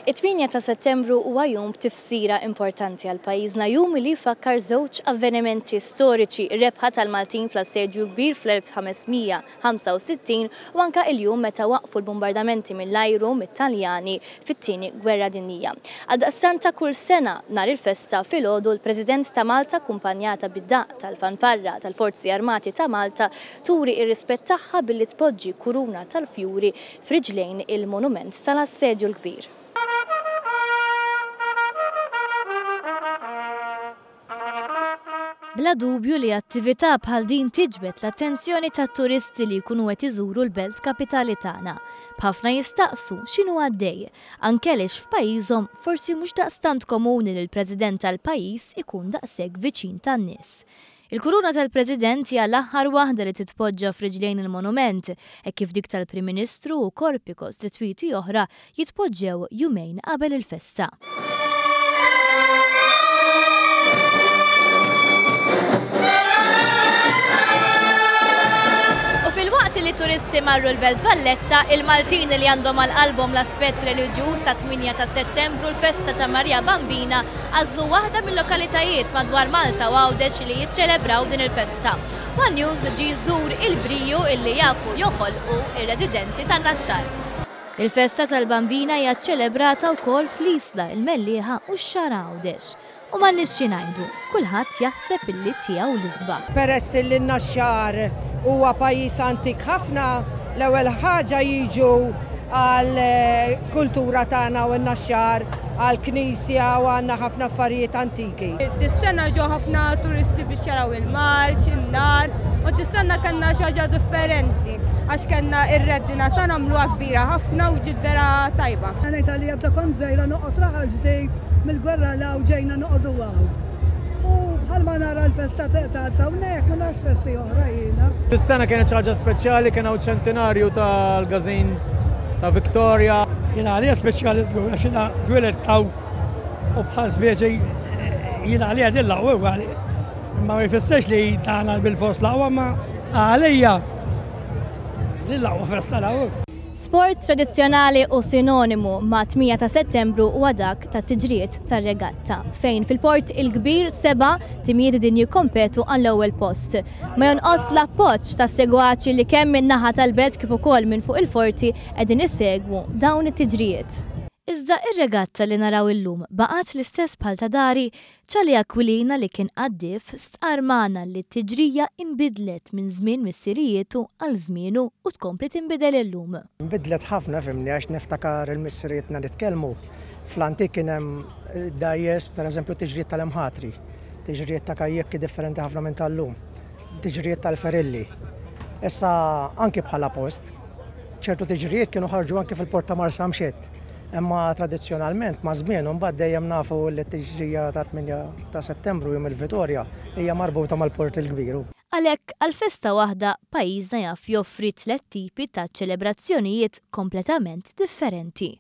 It-8 ta' Settembru huwa jum tifsira importanti għal pajjiżna, jum li jfakkar żewġ avvenimenti storiċi, rebħa tal-Maltin fl-assedju kbir fl-1565 u anke il-jum meta waqfu l-bombardamenti mill-ajru mit-Taljani fit-tieni Gwerra Dinjija. Għaldaqstant ta' kull sena nhar il-festa filgħodu l-President ta' Malta kumpanjata bid-daqq tal-fanfarra tal-Forzi Armati ta' Malta turi ir-rispett tagħha billi tpoġġi kuruna tal-fjuri f'riġlejn il-monument tal-assedju l-kbir. Bla dubju li attività bħal din tiġbed l-attenzjoni tat-turisti li jkunu qed iżuru l-belt kapitali tagħna. B'ħafna jistaqsu x'inhu għaddej, anke għaliex f'pajjiżhom forsi mhux daqstant komuni li l-President tal-pajjiż ikun daqshekk viċin tan-nies. Il-kuruna tal-President hija l-aħħar waħda li titpoġġa f'riġlejn il-monument, hekk kif dik tal-Prim Ministru u korpi kostitwiti oħra jitpoġġew jumejn qabel il-festa. Fil-waqt li turisti marru l-Belt Valletta, il-Maltini li għandhom għal-qalbhom l-aspett reliġjuż ta' 8 ta' Settembru l-festa ta' Marja Bambina għażlu waħda mill-lokalitajiet madwar Malta u Għawdex li jiċċelebraw din il-festa. One News ġie jżur il-briju illi jafu joħolqu ir-residenti tan-Naxxar. Il-festa tal-Bambina hija ċċelebrata wkoll fl-Isla, il-Mellieħa u x-Xahar Għawdex. U m'għandniex xi ngħidu, kulħadd jaħseb illi tiegħu l-isbaħ. Peress li n-Naxxar huwa pajjiż antik ħafna, l-ewwel ħaġa jiġu għall-kultura tagħna u n-Naxxar, għall-Knisja u għandna ħafna affarijiet antiki. Dis-sena ġew ħafna turisti biex jaraw il-marċ, in-nar, u dis-sena kellna xi ħaġa differenti għax kellna ir-reddina tagħna nagħmluha kbira ħafna u ġiet vera tajba. Ngħid għalija bda kont żgħira noqgħod raħal ġdejt mill-gwerra law ġejna noqogħdu waw. Bħalma nara l-festa ta' hawnhekk ma narax festi oħra jiena. Is-sena kienet xi ħaġa speċjali, kien hawn ċentenarju tal-Gazin ta' Victoria. Jiena għalija speċjali żgur għax jiena twieled taw u bħal speċi jiena għalija din l-aqwa għali. Ma jfissirx li tagħna bil-fost l-aqwa ma għalija din l-aqwa festa l-aqwa. Sport tradizzjonali u sinonimu ma' 8 ta' Settembru huwa dak ta' tiġriet tar-regatta, fejn fil-port il-kbir 7 timijiet din jikkompetu għall-ewwel post. Ma jonqos l-appoġġ tas-segwaċi li kemm min-naħa tal-belt kif ukoll minn fuq il-forti qegħdin isegwu dawn it-tiġriet. Iżda ir-regatta li naraw illum baqgħet l-istess bħal ta' dari ċali Akwilina li kien qaddif stqarmana li t-tiġrija inbidlet minn żmien missirietu għal żmienu u tkompli tinbidel illum. Inbidlet ħafna fimni għax niftakar il-missirietna nitkellmu. Fl-antik kien hemm dajjes, pereżempju tiġrijiet tal-imħatri, tiġrijiet ta' kajjekki differenti ħafna minn tal-lum, tiġrijiet tal-ferilli. Issa anki bħala post, ċertu tiġrijiet kienu ħarġu anki fil-port ta' Marsa Mxett. Imma tradizzjonalment ma' żmien mbagħad dejjem nafu li t-tiġrija ta' 8 ta' Settembru jum il-Vitorja hija marbuta mal-port il-kbir. Għalhekk għal-festa waħda pajjiżna jaf joffri 3 tipi ta' ċelebrazzjonijiet kompletament differenti.